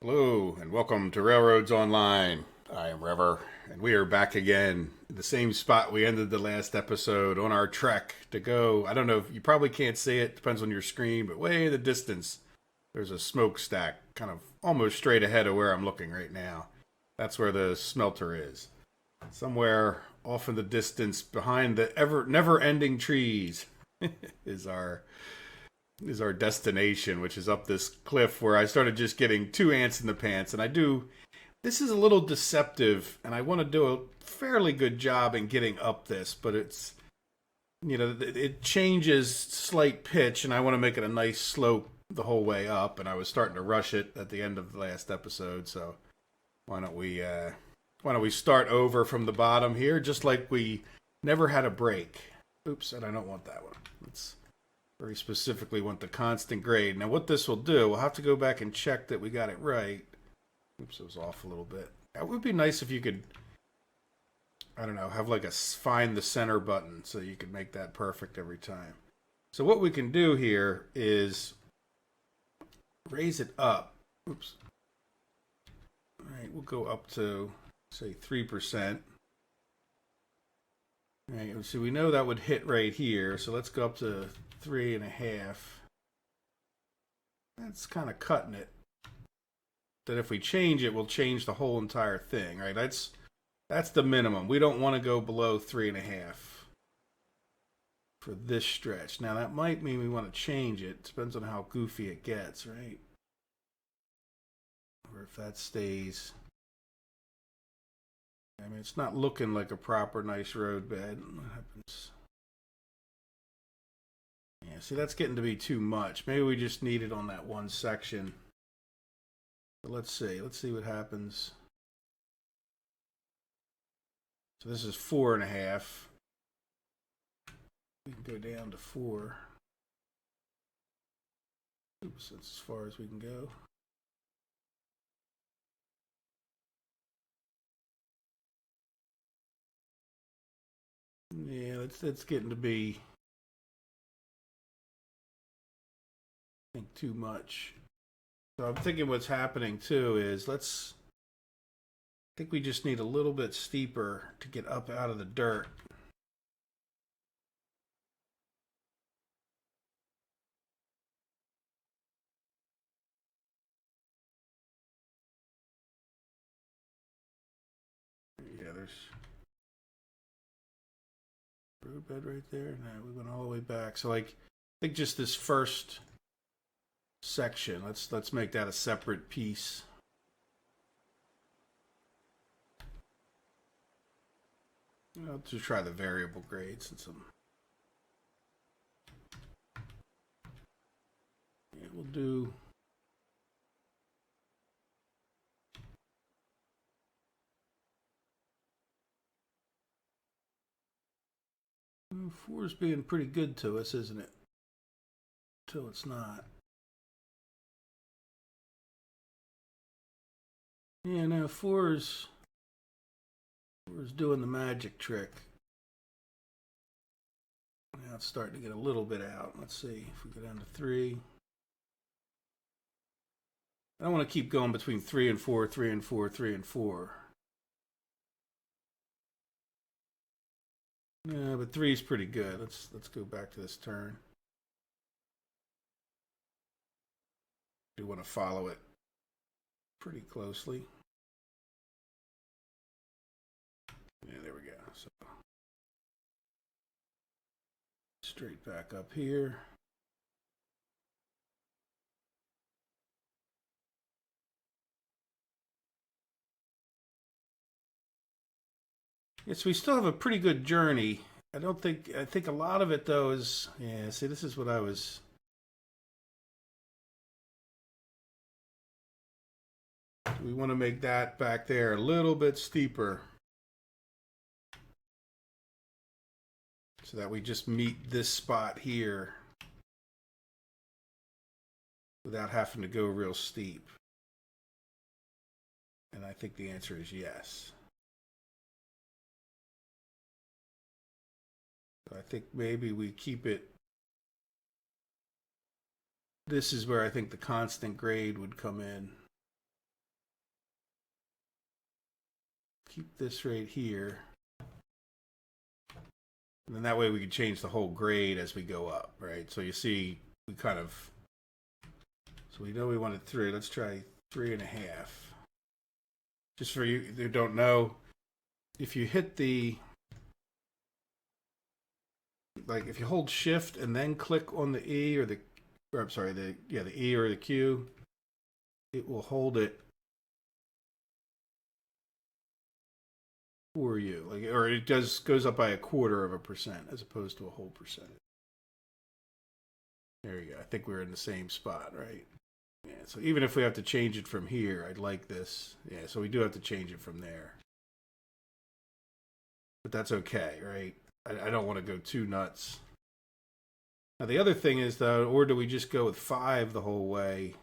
Hello, and welcome to Railroads Online. I am Rever, and we are back again in the same spot we ended the last episode on our trek to go. I don't know if you probably can't see it, depends on your screen, but way in the distance, there's a smokestack kind of almost straight ahead of where I'm looking right now. That's where the smelter is. Somewhere off in the distance behind the never ending trees is our destination, which is up this cliff where I started just getting two ants in the pants. And this is a little deceptive, and I want to do a fairly good job in getting up this, but it changes slight pitch, and I want to make it a nice slope the whole way up. And I was starting to rush it at the end of the last episode, so why don't we start over from the bottom here, just like we never had a break. Oops, and I don't want that one. Let's very specifically want the constant grade. Now what this will do, we'll have to go back and check that we got it right. Oops, it was off a little bit. It would be nice if you could, I don't know, have like a find the center button so you could make that perfect every time. So what we can do here is raise it up. Oops. All right, we'll go up to, say, 3%. All right, so we know that would hit right here. So let's go up to 3.5. That's kind of cutting it. That if we change it, we'll change the whole entire thing, right? That's the minimum. We don't want to go below 3.5 for this stretch. Now that might mean we want to change it. Depends on how goofy it gets, right? Or if that stays. I mean, it's not looking like a proper nice road bed. What happens? Yeah, see, that's getting to be too much. Maybe we just need it on that one section. But let's see what happens. So this is 4.5. We can go down to 4. Oops, that's as far as we can go. Yeah, that's getting to be, I think, too much. So I'm thinking what's happening too is I think we just need a little bit steeper to get up out of the dirt. Yeah, there's roadbed right there. No, we went all the way back. So like, I think just this first section. Let's make that a separate piece. I'll just try the variable grade since we'll do. Well, 4's being pretty good to us, isn't it? Till it's not. Yeah, no, 4's doing the magic trick. Now it's starting to get a little bit out. Let's see if we go down to 3. I don't want to keep going between 3 and 4, 3 and 4, 3 and 4. Yeah, but 3 is pretty good. Let's go back to this turn. Do want to follow it pretty closely. Yeah, there we go. So straight back up here. Yes, we still have a pretty good journey. I think a lot of it though is, yeah, see, this is what I was. We want to make that back there a little bit steeper so that we just meet this spot here without having to go real steep. And I think the answer is yes. So I think maybe we keep it. This is where I think the constant grade would come in. keep this right here. And then that way we can change the whole grade as we go up, right? So you see, we kind of, so we know we wanted 3. Let's try 3.5. Just for you who don't know, if you hit the, like if you hold shift and then click on the E or the, or I'm sorry, the E or the Q, it will hold it for you, like, or it goes up by 1/4% as opposed to a whole percentage. There you go. I think we're in the same spot, right? Yeah. So even if we have to change it from here, I'd like this. Yeah. So we do have to change it from there, but that's okay, right? I don't want to go too nuts. Now the other thing is though, or do we just go with 5 the whole way?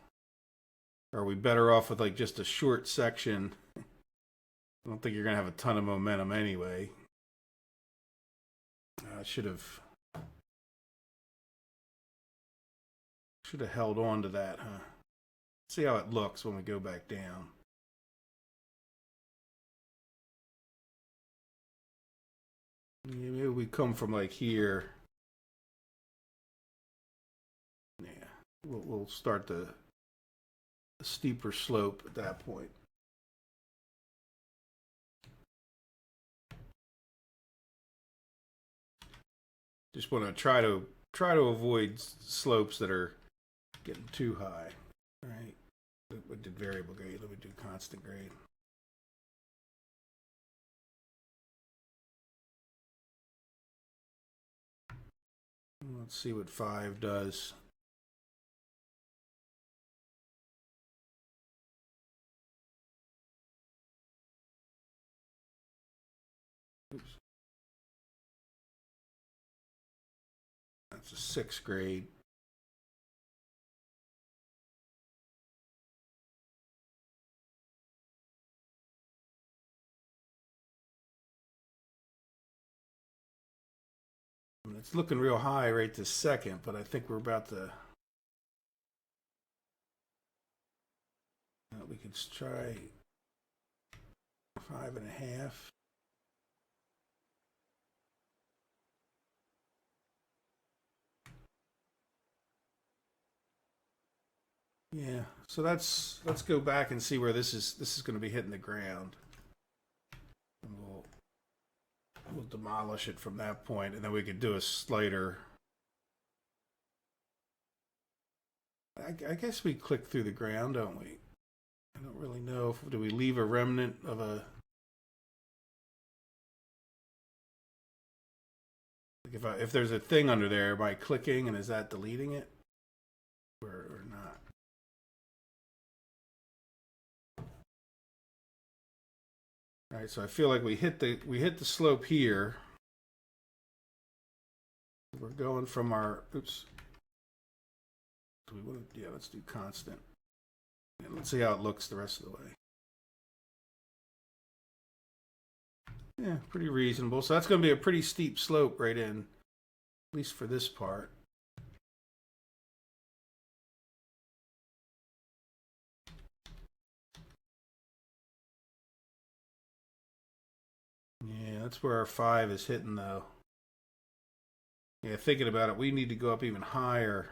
Or are we better off with like just a short section? I don't think you're going to have a ton of momentum anyway. I should have held on to that, huh? See how it looks when we go back down. Yeah, maybe we come from like here. Yeah, we'll start the steeper slope at that point. Just want to try to avoid slopes that are getting too high. All right. We did variable grade. Let me do constant grade. Let's see what 5 does. Oops. That's a 6th grade. It's looking real high right this second, but I think we're about to. We could try 5.5. Yeah, so let's go back and see where this is going to be hitting the ground. And we'll demolish it from that point, and then we could do a slider. I guess we click through the ground, don't we? I don't really know. Do we leave a remnant of a? Like if there's a thing under there by clicking, and is that deleting it, or not? All right, so I feel like we hit the slope here. We're going from our oops. Do we want to? Yeah, let's do constant. And let's see how it looks the rest of the way. Yeah, pretty reasonable. So that's going to be a pretty steep slope right in, at least for this part. Yeah, that's where our 5 is hitting though. Yeah, thinking about it, we need to go up even higher.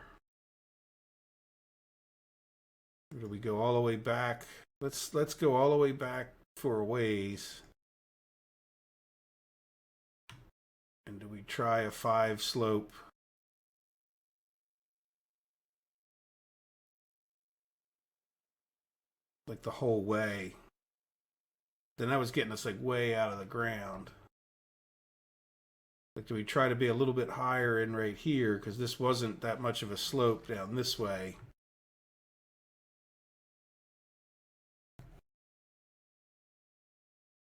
Or do we go all the way back? Let's go all the way back for a ways. And do we try a 5 slope? Like the whole way. Then that was getting us like way out of the ground. Like, do we try to be a little bit higher in right here? Because this wasn't that much of a slope down this way.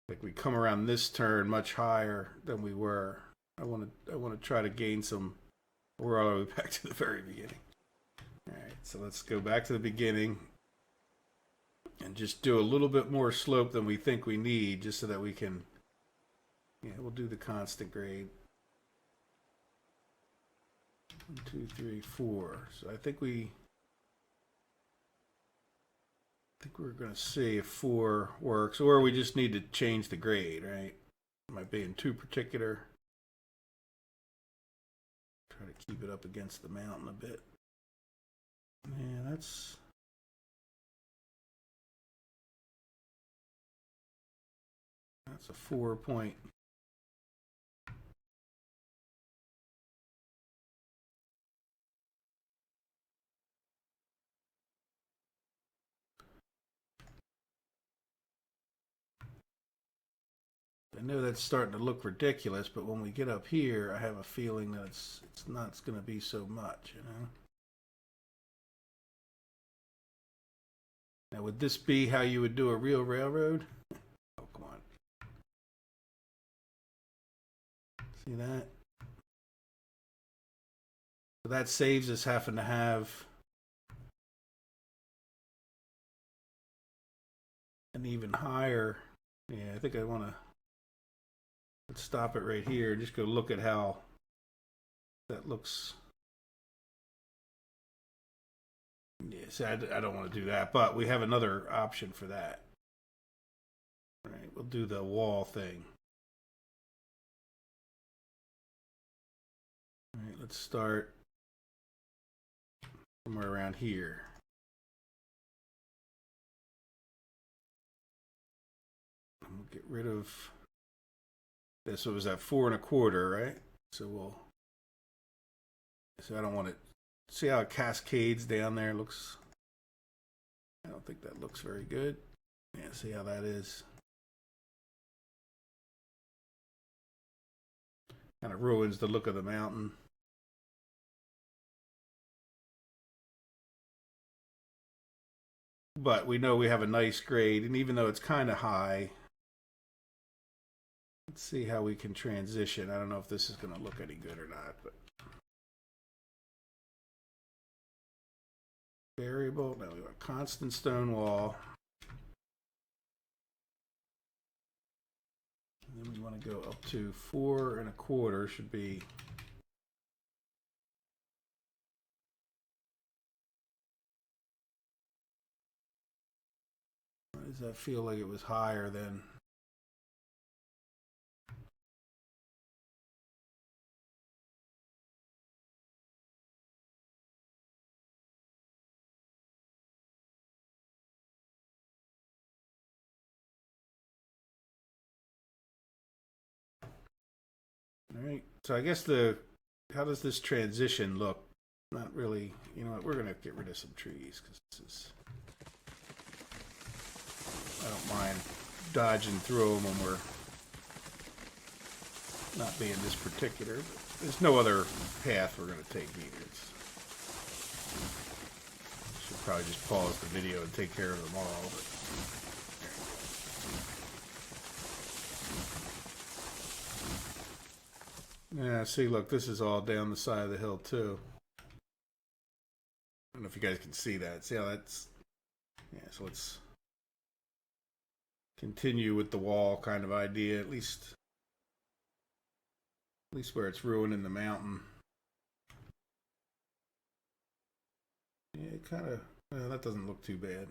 Like we come around this turn much higher than we were. I want to try to gain some. We're all the way back to the very beginning. All right, so let's go back to the beginning and just do a little bit more slope than we think we need, just so that we can. Yeah, we'll do the constant grade. 1, 2, 3, 4. So I think we. I think we're going to see if 4 works, or we just need to change the grade, right? Am I being too particular? Try to keep it up against the mountain a bit. Yeah, that's a 4 point. I know that's starting to look ridiculous, but when we get up here, I have a feeling that it's not going to be so much, you know. Now, would this be how you would do a real railroad? Oh, come on. See that? So that saves us having to have an even higher. Yeah, I think I want to. Let's stop it right here. Just go look at how that looks. Yeah, see, I don't want to do that, but we have another option for that. All right, we'll do the wall thing. All right, let's start somewhere around here. And we'll get rid of this. So it was at 4 1/4, right? So I don't want it. See how it cascades down there? Looks. I don't think that looks very good. Yeah, see how that is. Kind of ruins the look of the mountain. But we know we have a nice grade, and even though it's kind of high, let's see how we can transition. I don't know if this is going to look any good or not, but variable. Now we want a constant stone wall. And then we want to go up to 4 1/4 should be. Why does that feel like it was higher than? All right, so I guess how does this transition look? Not really, you know what, we're gonna get rid of some trees because this is, I don't mind dodging through them when we're not being this particular, but there's no other path we're gonna take either. Should probably just pause the video and take care of them all, but yeah, see, look, this is all down the side of the hill, too. I don't know if you guys can see that. See how that's... Yeah, so let's continue with the wall kind of idea, at least where it's ruining the mountain. Yeah, it kind of... Well, that doesn't look too bad.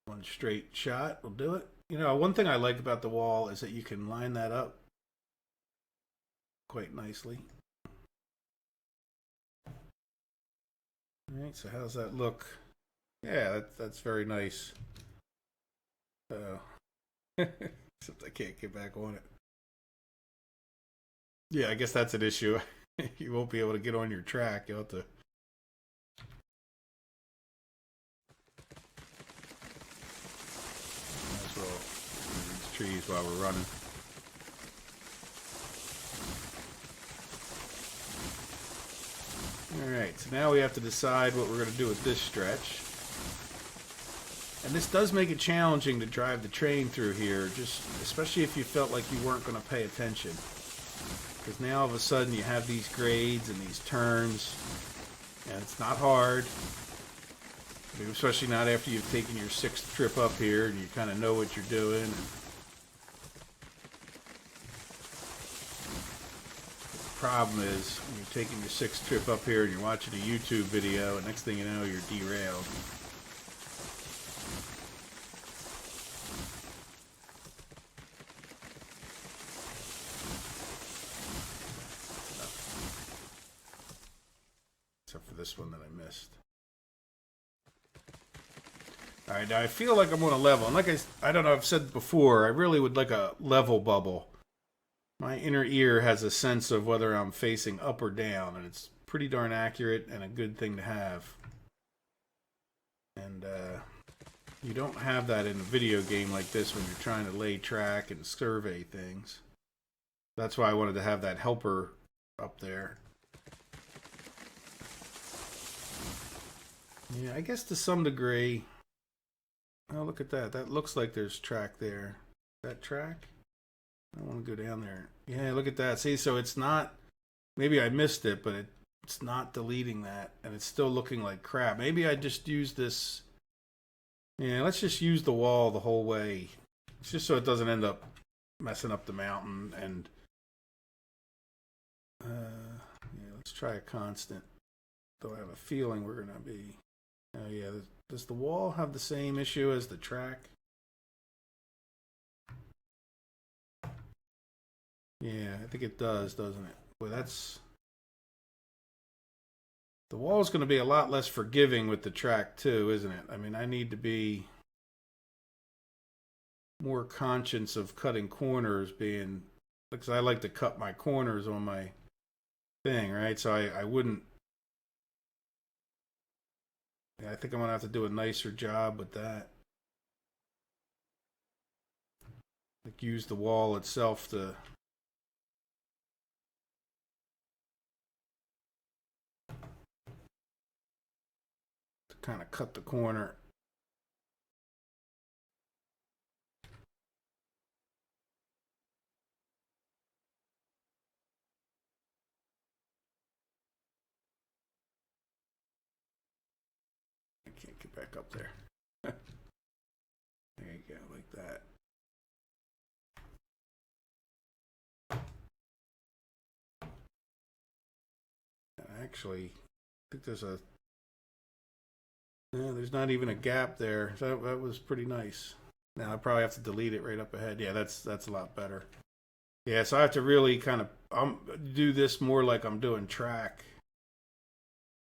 One straight shot will do it. You know, one thing I like about the wall is that you can line that up quite nicely. All right, so how's that look? Yeah, that's very nice. Except I can't get back on it. Yeah, I guess that's an issue. You won't be able to get on your track. You'll have to... Might as well move these trees while we're running. Alright, so now we have to decide what we're going to do with this stretch. And this does make it challenging to drive the train through here, just especially if you felt like you weren't going to pay attention. Because now all of a sudden you have these grades and these turns, and it's not hard. Especially not after you've taken your 6th trip up here and you kind of know what you're doing. And the problem is when you're taking your 6th trip up here and you're watching a YouTube video, and next thing you know, you're derailed. Except for this one that I missed. Alright, now I feel like I'm on a level. And like I don't know, I've said before, I really would like a level bubble. My inner ear has a sense of whether I'm facing up or down, and it's pretty darn accurate and a good thing to have. And you don't have that in a video game like this when you're trying to lay track and survey things. That's why I wanted to have that helper up there. Yeah, I guess to some degree. Oh, look at that. That looks like there's track there. That track? I want to go down there. Yeah, look at that. See, so it's not... Maybe I missed it, but it's not deleting that. And it's still looking like crap. Maybe I just use this... Yeah, let's just use the wall the whole way. It's just so it doesn't end up messing up the mountain. And... yeah, let's try a constant. Though I have a feeling we're going to be... Oh, yeah. Does the wall have the same issue as the track? Yeah, I think it does, doesn't it? Boy, that's... The wall's going to be a lot less forgiving with the track, too, isn't it? I mean, I need to be more conscious of cutting corners being... Because I like to cut my corners on my thing, right? So I wouldn't... Yeah, I think I'm going to have to do a nicer job with that. Like use the wall itself to kind of cut the corner. I can't get back up there. There you go, like that. Actually, I think there's a... Yeah, there's not even a gap there. So that was pretty nice. Now I probably have to delete it right up ahead. Yeah, that's a lot better. Yeah, so I have to really kind of do this more like I'm doing track.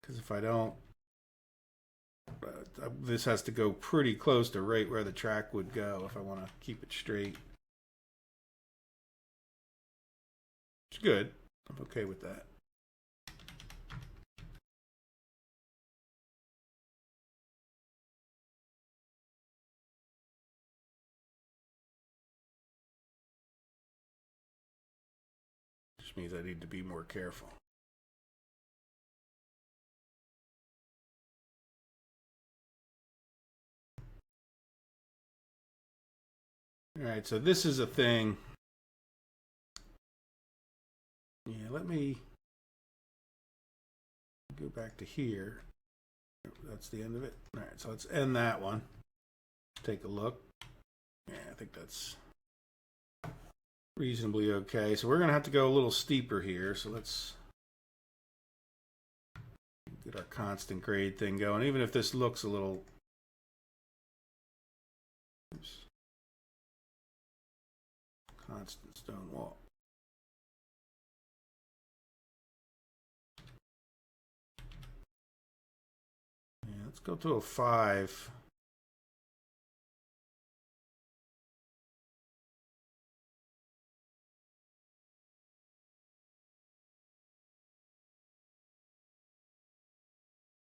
Because if I don't, this has to go pretty close to right where the track would go if I want to keep it straight. It's good. I'm okay with that. Just means I need to be more careful. Alright, so this is a thing. Yeah, let me go back to here. That's the end of it. Alright, so let's end that one. Take a look. Yeah, I think that's reasonably okay. So we're going to have to go a little steeper here. So let's get our constant grade thing going. Even if this looks a little... Oops. Constant stone wall. Yeah, let's go to a 5.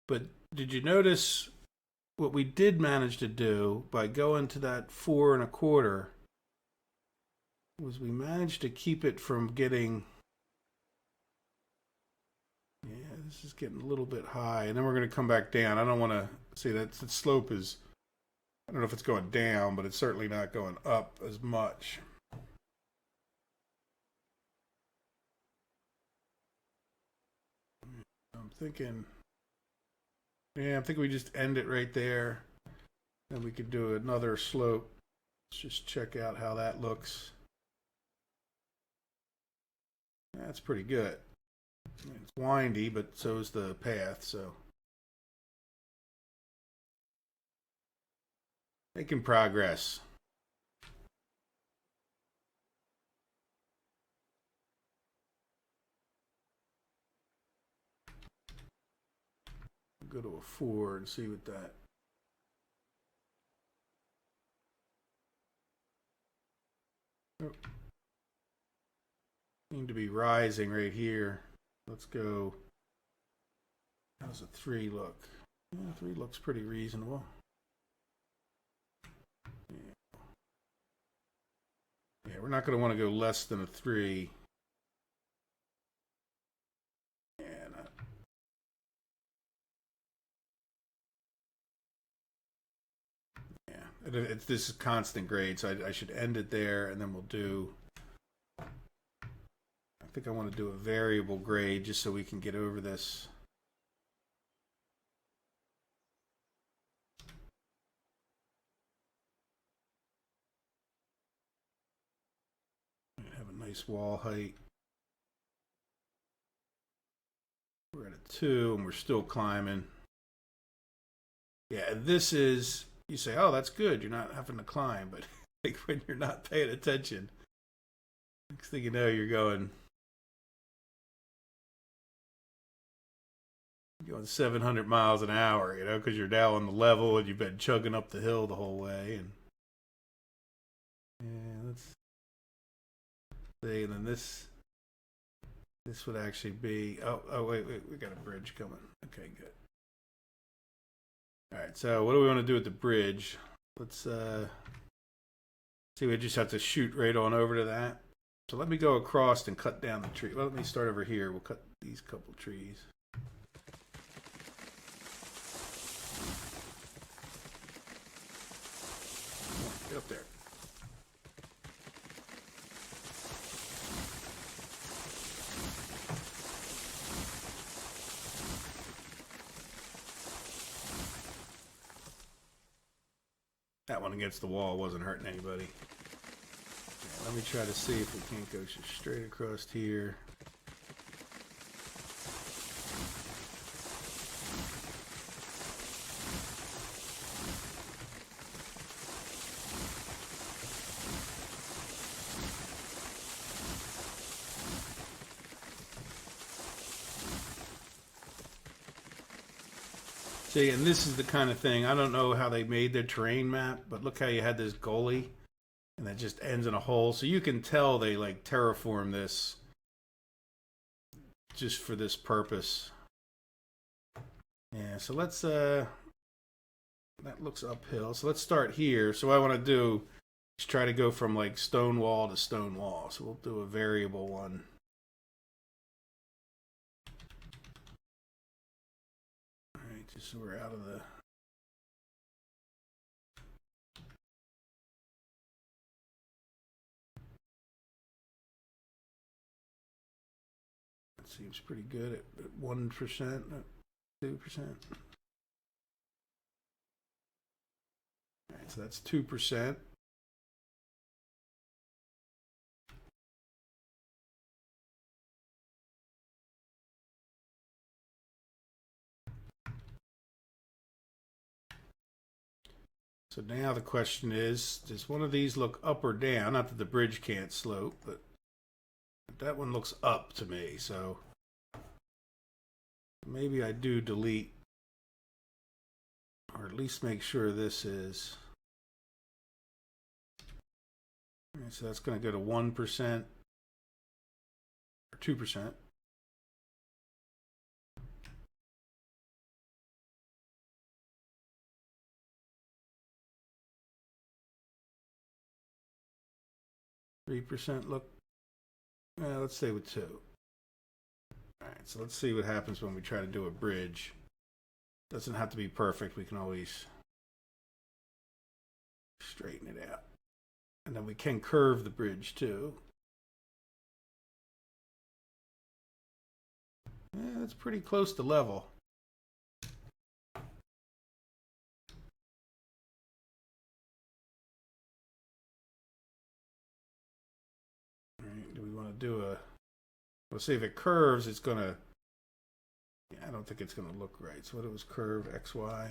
But did you notice what we did manage to do by going to that 4 1/4 was we managed to keep it from getting... Yeah, this is getting a little bit high, and then we're going to come back down. I don't want to see that slope is... I don't know if it's going down, but it's certainly not going up as much. I'm thinking... Yeah, I think we just end it right there. Then we could do another slope. Let's just check out how that looks. That's pretty good. It's windy, but so is the path, so. Making progress. Go to a 4 and see what that. Oh. Seem to be rising right here. Let's go. How's a 3 look? Yeah, 3 looks pretty reasonable. Yeah, we're not going to want to go less than a 3. It's this is constant grade, so I should end it there, and then we'll do. I think I want to do a variable grade just so we can get over this. Have a nice wall height. We're at a 2, and we're still climbing. Yeah, this is. You say, oh, that's good. You're not having to climb. But like when you're not paying attention, next thing you know, you're going 700 miles an hour, because you're now on the level and you've been chugging up the hill the whole way. And yeah, let's see. And then this would actually be. Oh, wait, we got a bridge coming. Okay, good. All right, so what do we want to do with the bridge? Let's see, we just have to shoot right on over to that. So let me go across and cut down the tree. Well, let me start over here. We'll cut these couple trees. Get up there. That one against the wall wasn't hurting anybody. Yeah, let me try to see if we can't go straight across here. See, and this is the kind of thing, I don't know how they made their terrain map, but look how you had this gully, and that just ends in a hole. So you can tell they like terraform this just for this purpose. Yeah, so let's, that looks uphill. So let's start here. So what I want to do is try to go from like stone wall to stone wall. So we'll do a variable one. Just so we're out of the. That seems pretty good at 1%, 2%. All right, so that's 2%. So now the question is, does one of these look up or down? Not that the bridge can't slope, but that one looks up to me. So maybe I do delete, or at least make sure this is. All right, so that's going to go to 1% or 2%. %. Look, let's stay with 2. All right, so let's see what happens when we try to do a bridge. Doesn't have to be perfect. We can always straighten it out, and then we can curve the bridge too. Yeah, that's pretty close to level. do a... We'll see if it curves, it's going to... Yeah, I don't think it's going to look right. So what it was curve, XY.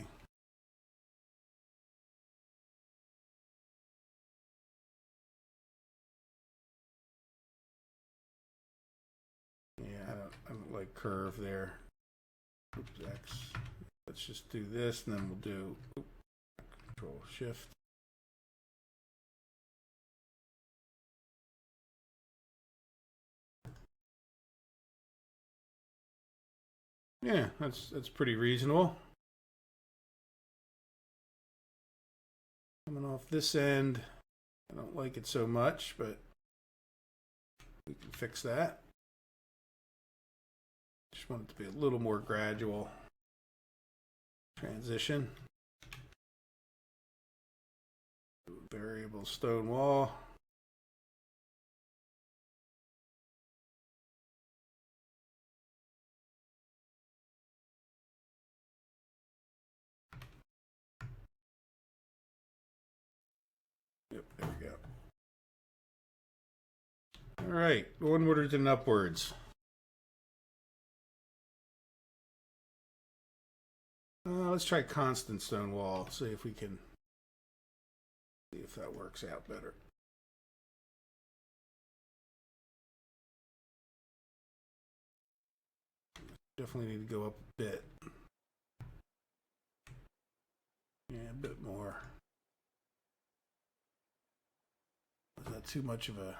Yeah, I don't like curve there. Oops, X. Let's just do this, and then we'll do Control Shift. Yeah, that's pretty reasonable. Coming off this end, I don't like it so much, but we can fix that. Just want it to be a little more gradual transition. Variable stone wall. Yep, there we go. All right, onwards and upwards. Let's try constant stone wall. See if we can see if that works out better. Definitely need to go up a bit. Yeah, a bit more. Is that too much of a...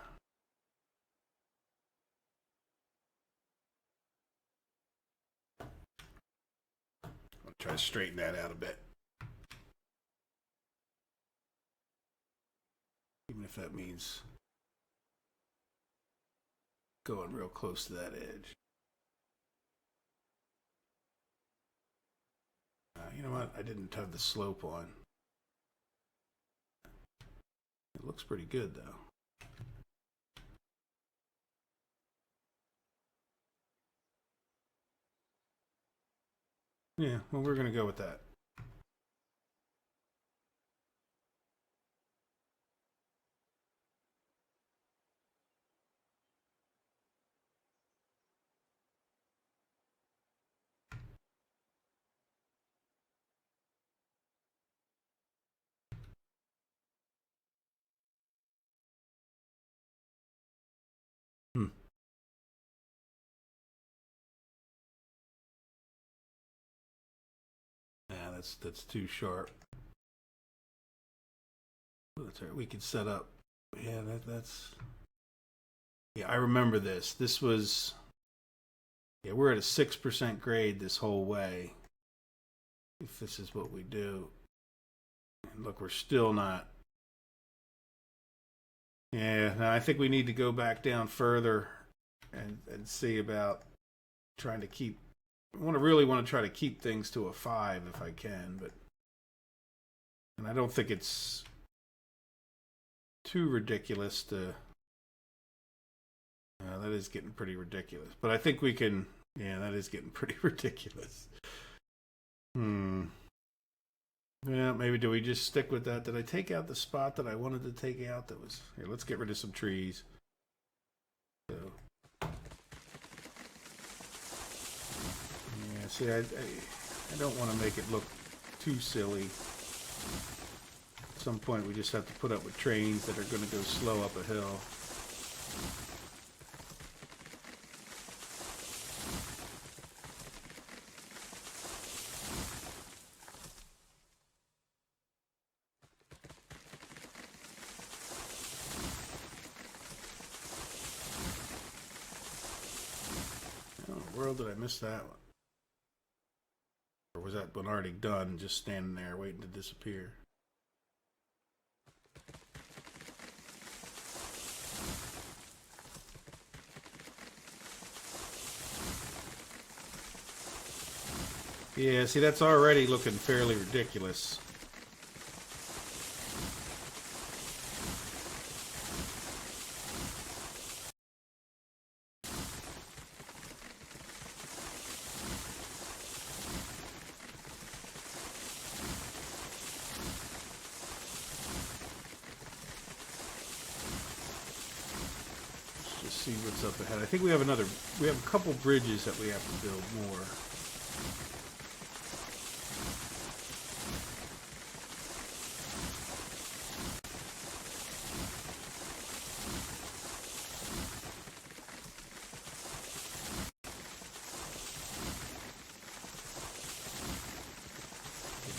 I'll try to straighten that out a bit. Even if that means going real close to that edge. You know what? I didn't have the slope on. It looks pretty good though. Yeah, well, we're going to go with that. Yeah, that's too sharp. That's right. We could set up. Yeah, that's. Yeah, I remember this. This was. Yeah, we're at a 6% grade this whole way. If this is what we do. And look, we're still not. Yeah, no, I think we need to go back down further and see about trying to keep. I really want to try to keep things to a 5 if I can, but. And I don't think it's too ridiculous to. That is getting pretty ridiculous. But I think we can. Yeah, that is getting pretty ridiculous. Yeah, maybe do we just stick with that? Did I take out the spot that I wanted to take out? That was here. Let's get rid of some trees. So, yeah. See, I don't want to make it look too silly. At some point, we just have to put up with trains that are going to go slow up a hill. Did I miss that one? Or was that one already done, just standing there waiting to disappear? Yeah, see, that's already looking fairly ridiculous. See see what's up ahead. I think we have a couple bridges that we have to build more.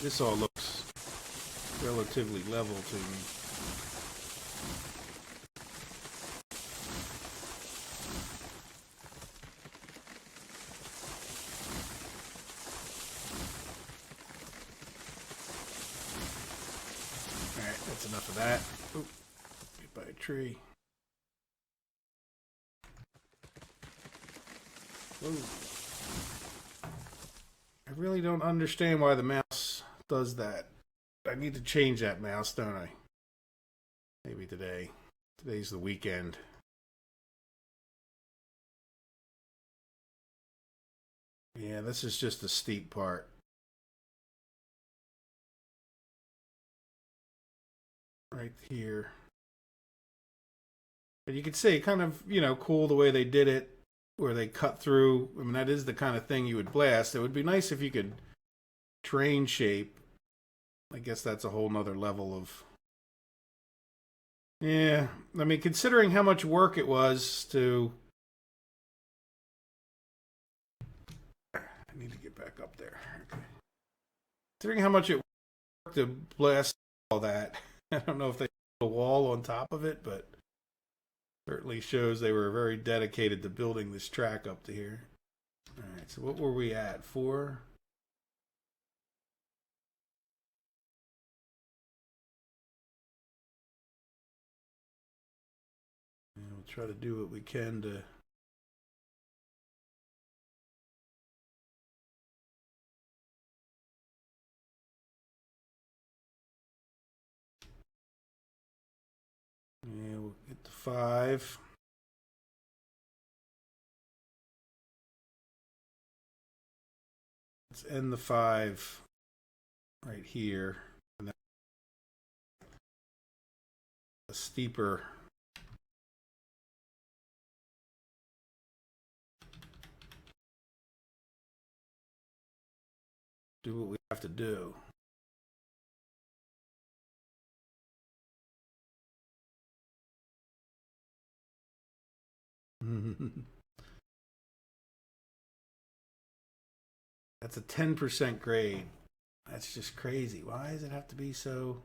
This all looks relatively level to me. Alright, that's enough of that. Oop, hit by a tree. Whoa. I really don't understand why the mouse does that. I need to change that mouse, don't I? Maybe today. Today's the weekend. Yeah, this is just the steep part. Right here. But you could see kind of, cool the way they did it, where they cut through. I mean, that is the kind of thing you would blast. It would be nice if you could train shape. I guess that's a whole nother level of... Yeah, I mean, considering how much work it was to... I need to get back up there. Okay. Considering how much it worked to blast all that, I don't know if they put a wall on top of it, but certainly shows they were very dedicated to building this track up to here. All right, so what were we at? 4? We'll try to do what we can to... Yeah, we'll get to 5. Let's end the 5 right here. And then a steeper... do what we have to do. That's a 10% grade. That's just crazy. Why does it have to be so...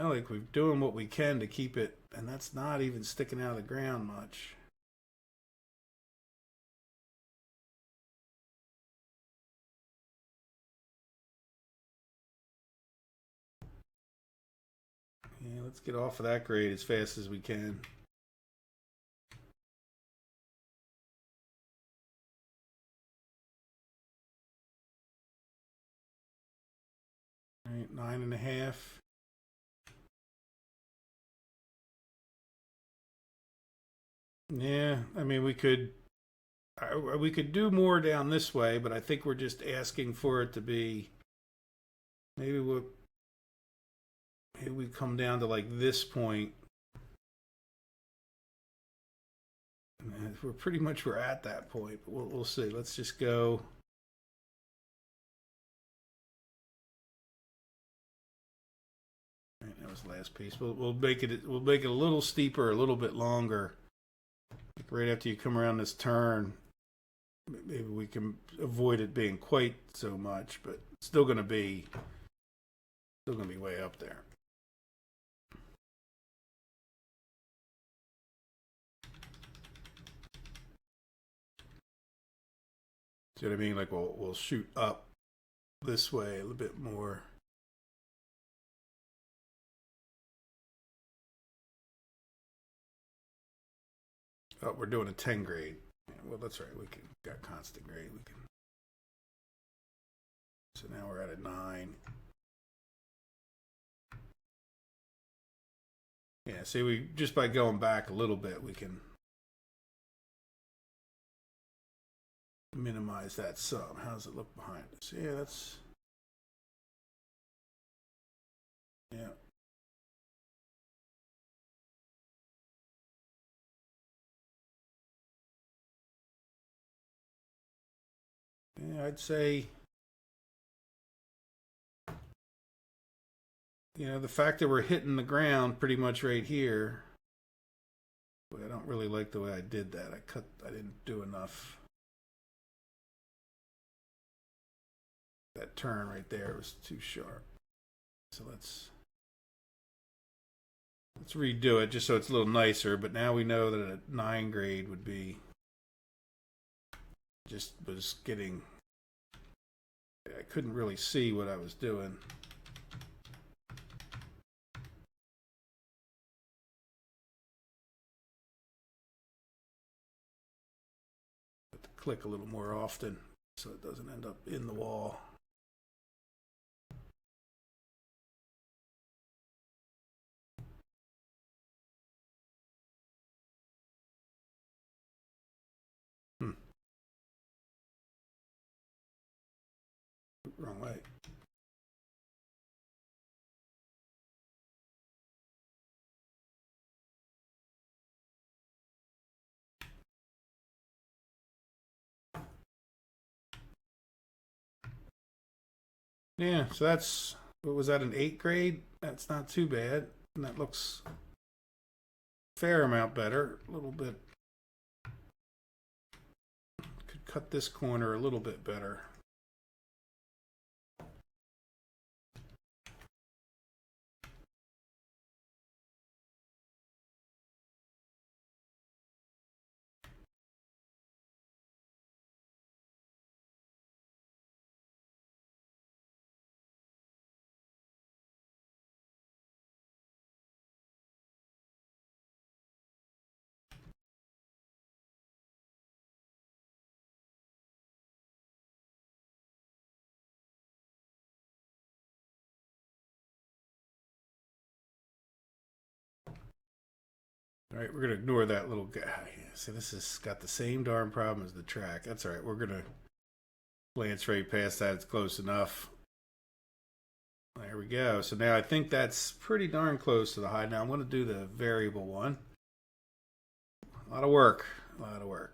like we're doing what we can to keep it, and that's not even sticking out of the ground much. Yeah, let's get off of that grade as fast as we can. All right, 9.5. Yeah, I mean we could do more down this way, but I think we're just asking for it to be... Maybe we come down to like this point. We're pretty much at that point, but we'll see. Let's just go. All right, that was the last piece. We'll make it a little steeper, a little bit longer. Like right after you come around this turn, maybe we can avoid it being quite so much, but it's still going to be way up there. See what I mean? Like we'll shoot up this way a little bit more. Oh, we're doing a 10 grade. Yeah, well, that's right. We got constant grade. We can. So now we're at a 9. Yeah. See, we just by going back a little bit, we can minimize that sum. How does it look behind us? Yeah, that's... Yeah. Yeah, I'd say, the fact that we're hitting the ground pretty much right here. Boy, I don't really like the way I did that. I didn't do enough. That turn right there was too sharp. So let's redo it just so it's a little nicer. But now we know that a 9 grade would be was getting. I couldn't really see what I was doing. Have to click a little more often so it doesn't end up in the wall. Wrong way. Yeah, so that's, what was that, an 8 grade? That's not too bad. And that looks a fair amount better. A little bit. Could cut this corner a little bit better. All right, we're going to ignore that little guy. See, this has got the same darn problem as the track. That's all right. We're going to glance right past that. It's close enough. There we go. So now I think that's pretty darn close to the high. Now I'm going to do the variable one. A lot of work. A lot of work.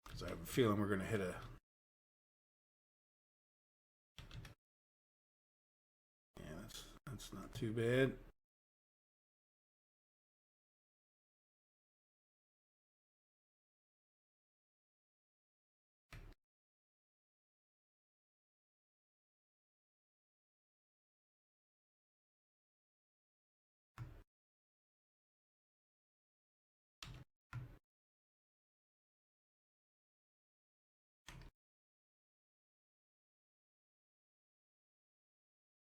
Because I have a feeling we're going to hit a... Yeah, that's not too bad.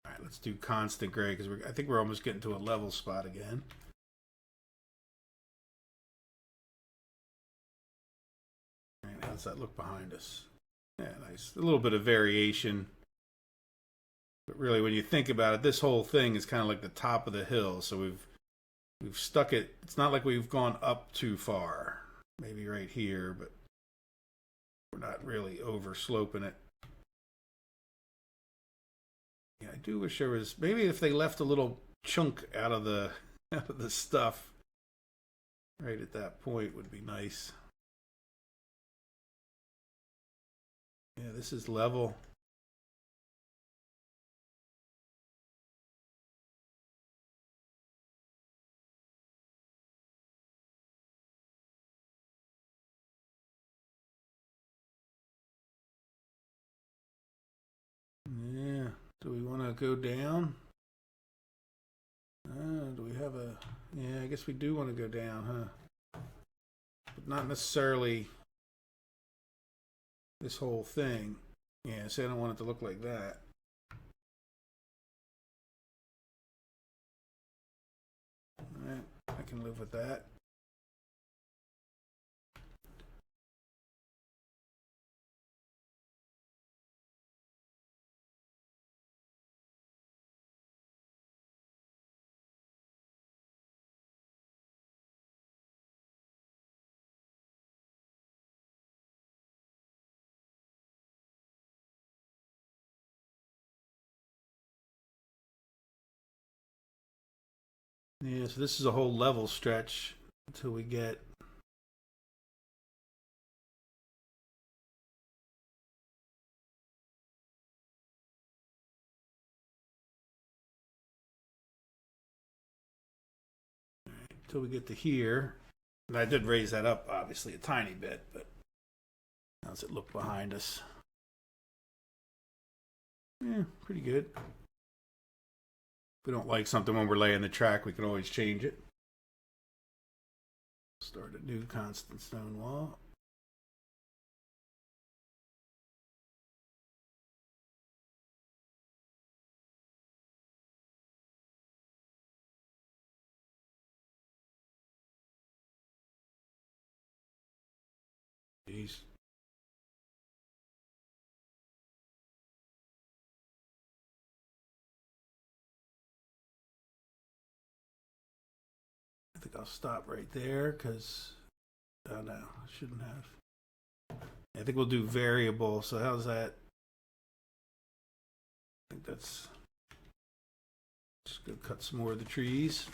All right, let's do constant gray because I think we're almost getting to a level spot again. All right, how's that look behind us? Yeah, nice. A little bit of variation. But really, when you think about it, this whole thing is kind of like the top of the hill. So we've stuck it. It's not like we've gone up too far. Maybe right here, but we're not really over sloping it. Yeah, I do wish there was, maybe if they left a little chunk out of the stuff right at that point would be nice. Yeah, this is level. Yeah. Do we want to go down? Do we have a... Yeah, I guess we do want to go down, huh? But not necessarily this whole thing. Yeah, so I don't want it to look like that. Alright, I can live with that. Yeah, so this is a whole level stretch until we get to here. And I did raise that up obviously a tiny bit, but how's it look behind us? Yeah, pretty good. If we don't like something when we're laying the track, we can always change it. Start a new constant stone wall. Jeez. I think I'll stop right there because, oh no, I shouldn't have. I think we'll do variable. So how's that? I think that's, just go cut some more of the trees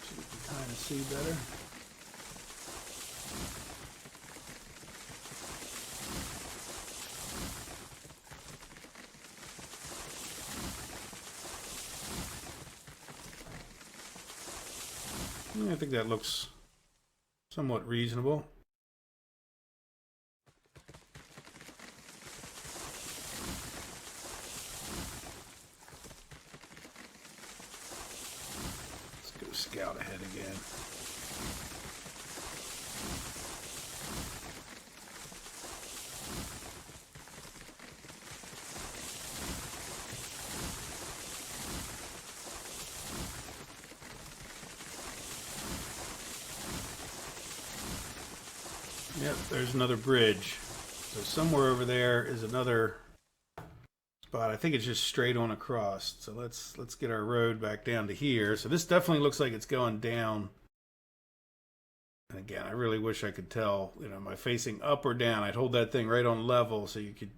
so we can kind of see better. Yeah, I think that looks somewhat reasonable. Let's go scout ahead again. Yep, there's another bridge. So somewhere over there is another spot. I think it's just straight on across. So let's get our road back down to here. So this definitely looks like it's going down. And again, I really wish I could tell, am I facing up or down? I'd hold that thing right on level so you could,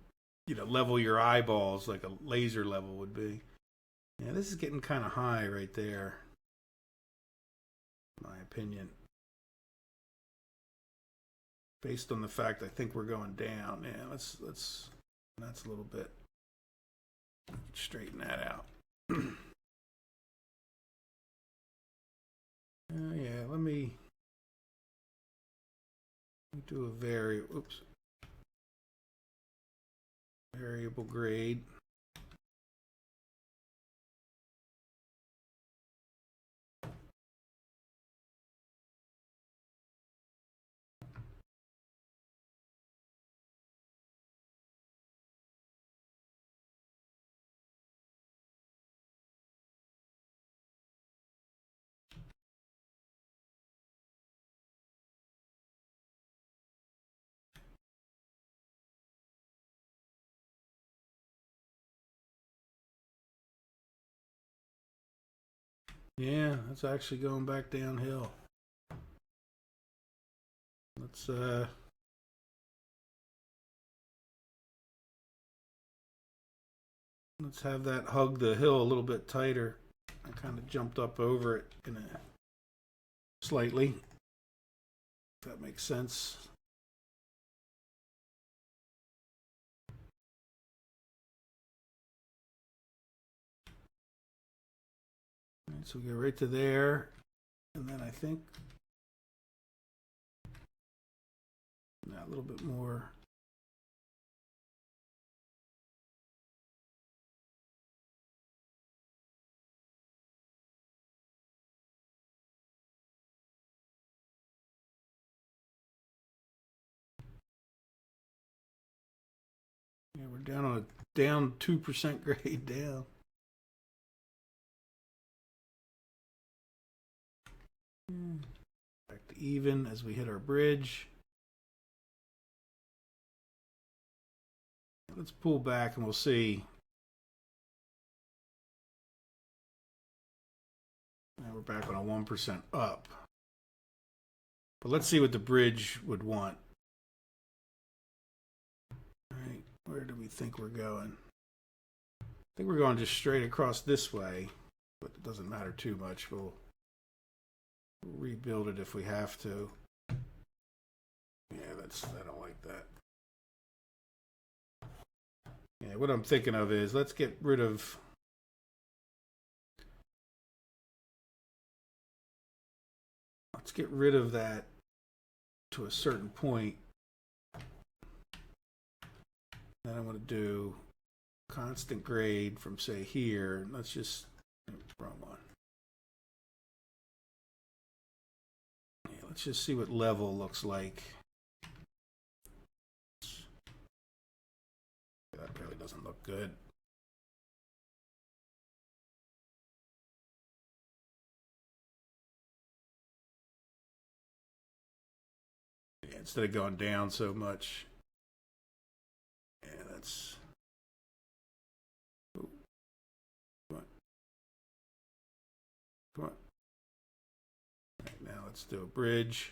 level your eyeballs like a laser level would be. Yeah, this is getting kind of high right there, in my opinion. Based on the fact I think we're going down. Yeah, let's that's a little bit, straighten that out. Yeah, let me do a variable grade. Yeah, that's actually going back downhill. Let's have that hug the hill a little bit tighter. I kind of jumped up over it slightly. If that makes sense. All right, so we go right to there, and then I think a little bit more. Yeah, we're down on a down 2% grade down. Back to even as we hit our bridge. Let's pull back and we'll see. Now we're back on a 1% up. But let's see what the bridge would want. All right, where do we think we're going? I think we're going just straight across this way, but it doesn't matter too much. We'll rebuild it if we have to. Yeah, I don't like that. Yeah, what I'm thinking of is let's get rid of that to a certain point. Then I'm going to do constant grade from say here. Let's just wrong one. Yeah, let's just see what level looks like. That really doesn't look good. Yeah, instead of going down so much. Yeah, that's. Oh. Come on. Come on. All right, now let's do a bridge.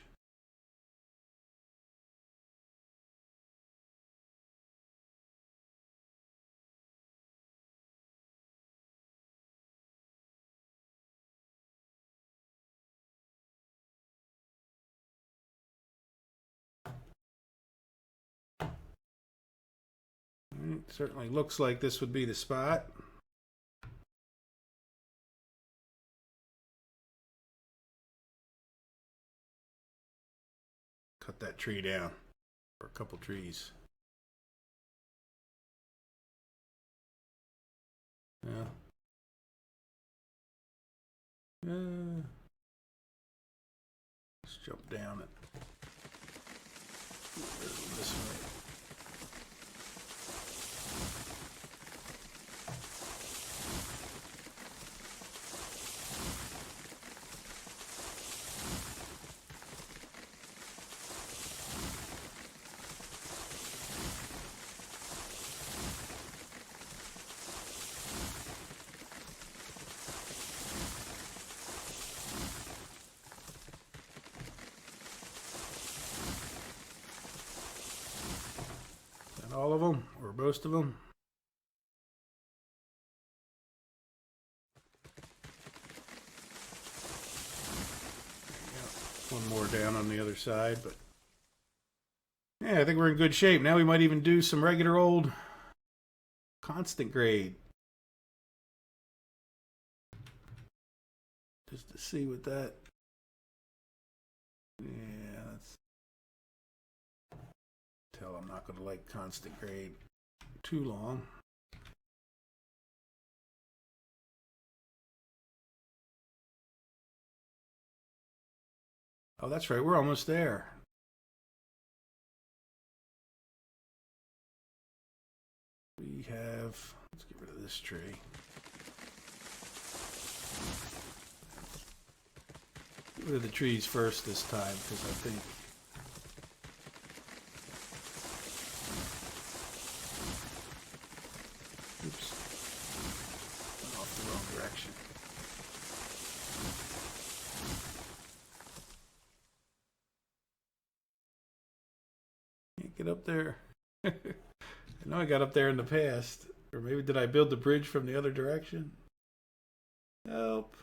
Certainly looks like this would be the spot. Cut that tree down, or a couple trees. Yeah. Let's jump down it. This way. All of them, or most of them. One more down on the other side, but yeah, I think we're in good shape. Now we might even do some regular old constant grade. Just to see what that. Yeah, that's. Tell I'm not going to like constant grade too long. Oh, that's right. We're almost there. We have. Let's get rid of this tree. Get rid of the trees first this time because I think. Oops. Went off the wrong direction. Can't get up there. I know I got up there in the past. Or maybe did I build the bridge from the other direction? Help.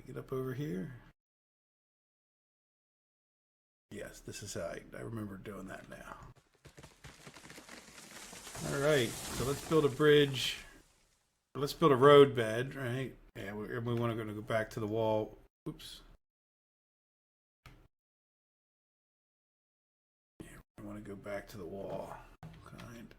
Get up over here. Yes, this is how I remember doing that now. All right, so let's build a bridge. Let's build a road bed, right? Yeah, we want to go back to the wall. Oops. Yeah, we want to go back to the wall. Kind.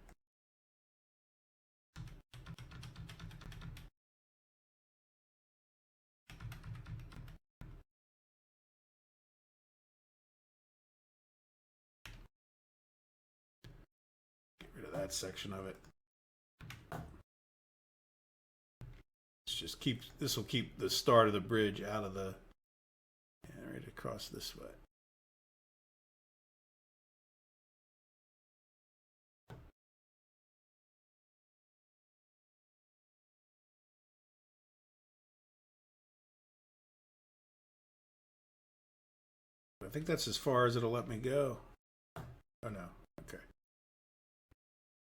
Get rid of that section of it. Just keep this will keep the start of the bridge out of the right across this way. I think that's as far as it'll let me go. Oh no. Okay.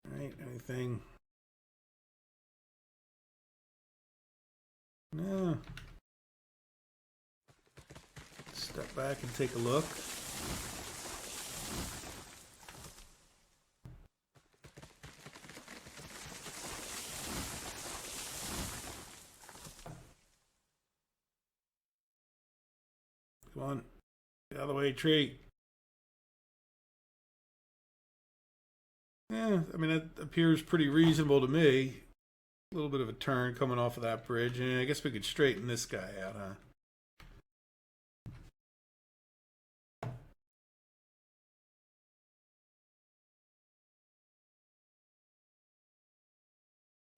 All right, anything? No. Step back and take a look. Come on. Get out of the way, tree. Yeah, I mean, it appears pretty reasonable to me. A little bit of a turn coming off of that bridge. And I guess we could straighten this guy out, huh?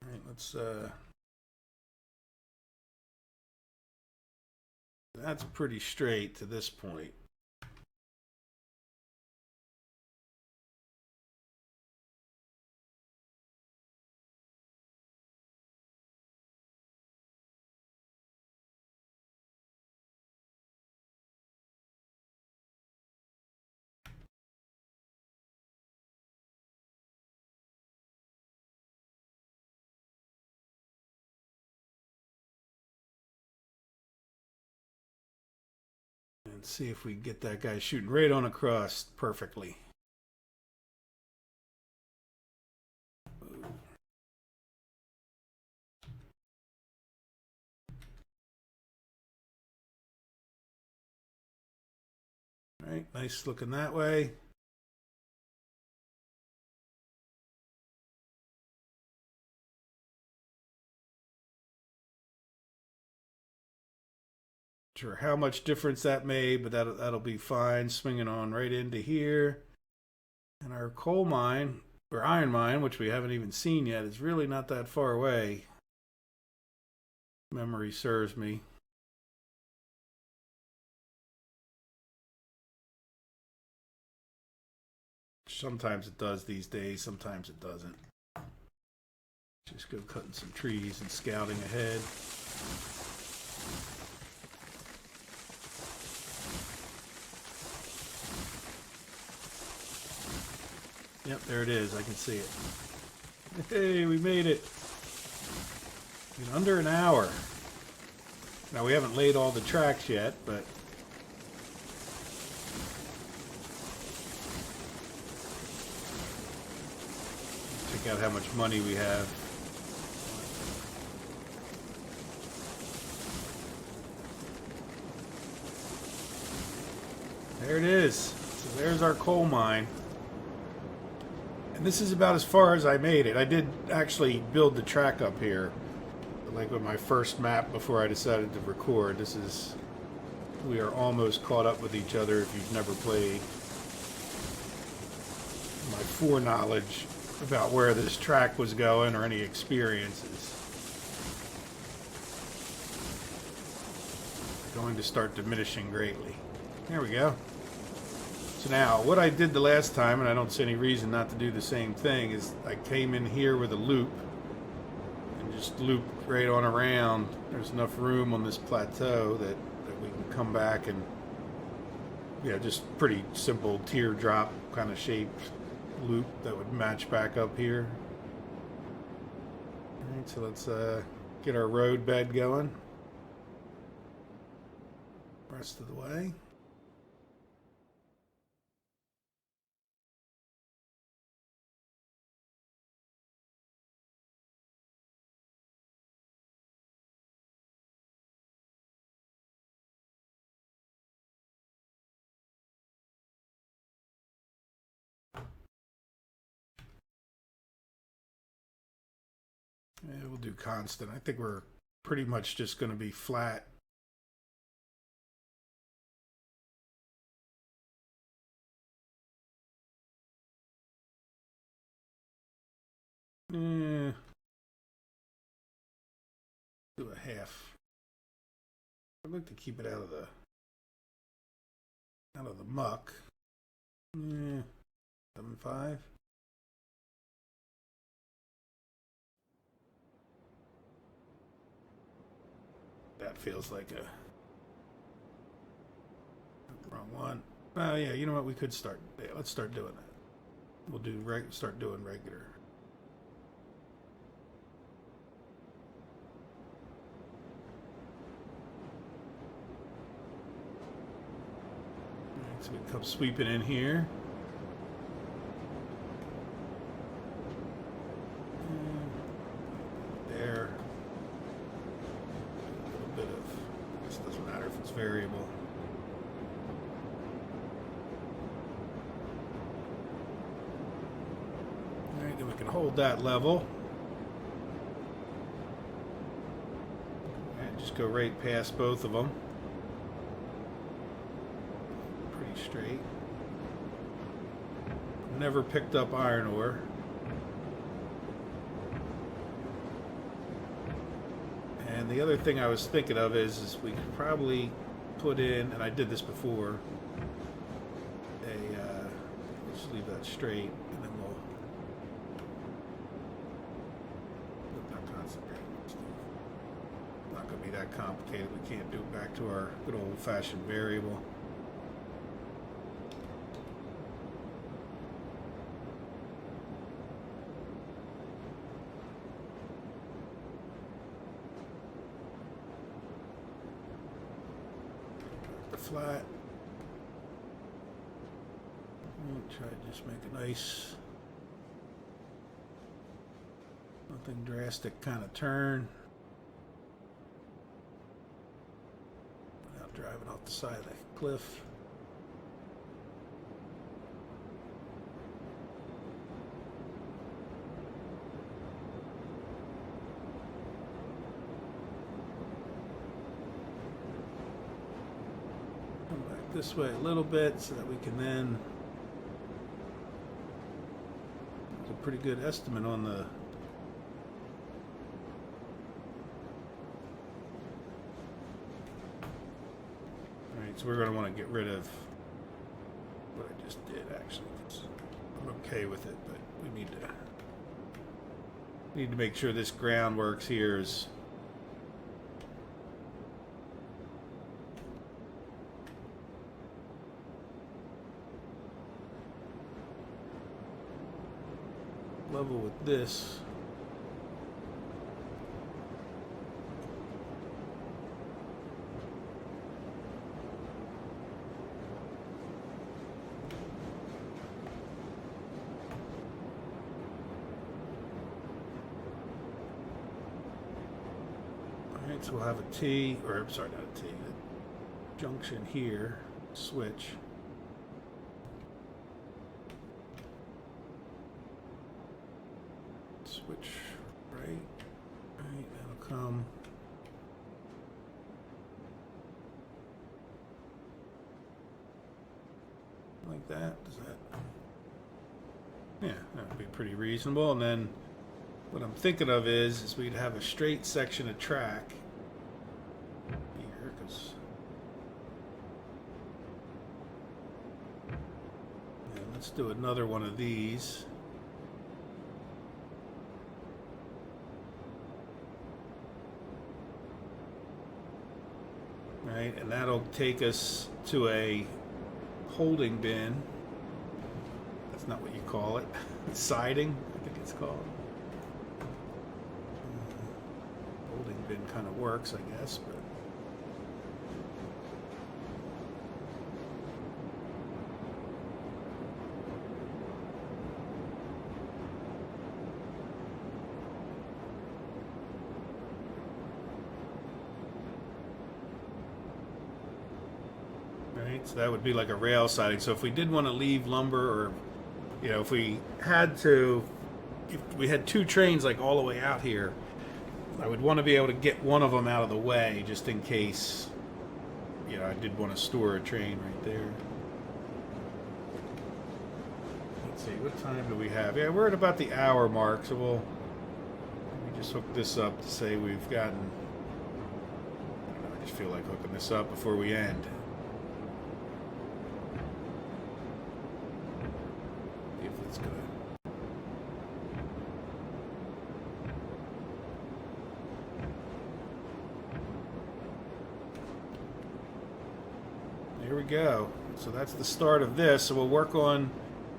All right, let's, that's pretty straight to this point. And see if we can get that guy shooting right on across perfectly. All right, nice looking that way. Sure how much difference that made, but that'll be fine. Swinging on right into here. And our coal mine, or iron mine, which we haven't even seen yet, is really not that far away. Memory serves me. Sometimes it does these days, sometimes it doesn't. Just go cutting some trees and scouting ahead. Yep, there it is. I can see it. Hey, we made it. In under an hour. Now, we haven't laid all the tracks yet, but check out how much money we have. There it is. So there's our coal mine. And this is about as far as I made it. I did actually build the track up here, like with my first map before I decided to record. We are almost caught up with each other if you've never played. My foreknowledge about where this track was going or any experiences going to start diminishing greatly. There we go. So now, what I did the last time, and I don't see any reason not to do the same thing, is I came in here with a loop and just looped right on around. There's enough room on this plateau that we can come back and, yeah, just pretty simple teardrop kind of shaped loop that would match back up here. All right, so let's get our road bed going. Rest of the way. Yeah, we'll do constant. I think we're pretty much just going to be flat. Do a half. I'd like to keep it out of the muck. 7.5. That feels like a wrong one. Oh yeah, you know what? We could start. Yeah, let's start doing that. We'll do start doing regular. So we come sweeping in here. There. A little bit of, this doesn't matter if it's variable. Alright, then we can hold that level. And just go right past both of them. Pretty straight. Never picked up iron ore. And the other thing I was thinking of is we could probably put in, and I did this before, just leave that straight, and then we'll not concentrate. Not going to be that complicated. We can't do it back to our good old-fashioned variable. Flat. I'll try to just make a nice, nothing drastic kind of turn without driving off the side of the cliff. This way a little bit so that we can then get a pretty good estimate on the alright, so we're going to want to get rid of what I just did actually. I'm okay with it, but we need to make sure this groundworks here is level with this. Alright, so we'll have a T, or I'm sorry, not a T, a junction here, switch. Switch right, that'll come. Like that, does that? Yeah, that would be pretty reasonable. And then what I'm thinking of is we'd have a straight section of track here, because let's do another one of these. Right, and that'll take us to a holding bin. That's not what you call it. Siding, I think it's called. Holding bin kind of works, I guess, but so that would be like a rail siding. So if we did want to leave lumber, or if we had to, if we had two trains like all the way out here, I would want to be able to get one of them out of the way just in case I did want to store a train right there. Let's see, what time do we have? Yeah, we're at about the hour mark, so we'll just hook this up to say we've gotten, I just feel like hooking this up before we end. It's good. There we go. So that's the start of this. So we'll work on,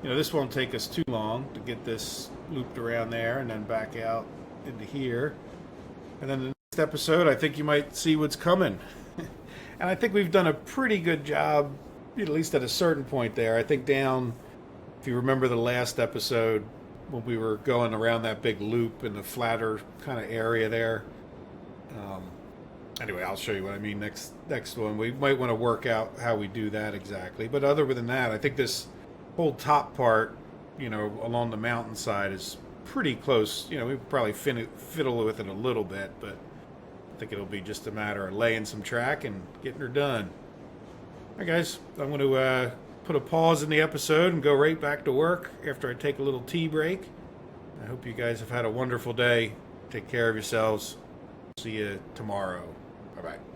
this won't take us too long to get this looped around there and then back out into here. And then the next episode, I think you might see what's coming. And I think we've done a pretty good job at least at a certain point there. I think down, if you remember the last episode, when we were going around that big loop in the flatter kind of area there. Um, anyway, I'll show you what I mean next one. We might want to work out how we do that exactly. But other than that, I think this whole top part, along the mountainside is pretty close. We probably fiddle with it a little bit, but I think it'll be just a matter of laying some track and getting her done. All right, guys, I'm going to put a pause in the episode and go right back to work after I take a little tea break. I hope you guys have had a wonderful day. Take care of yourselves. See you tomorrow. Bye-bye.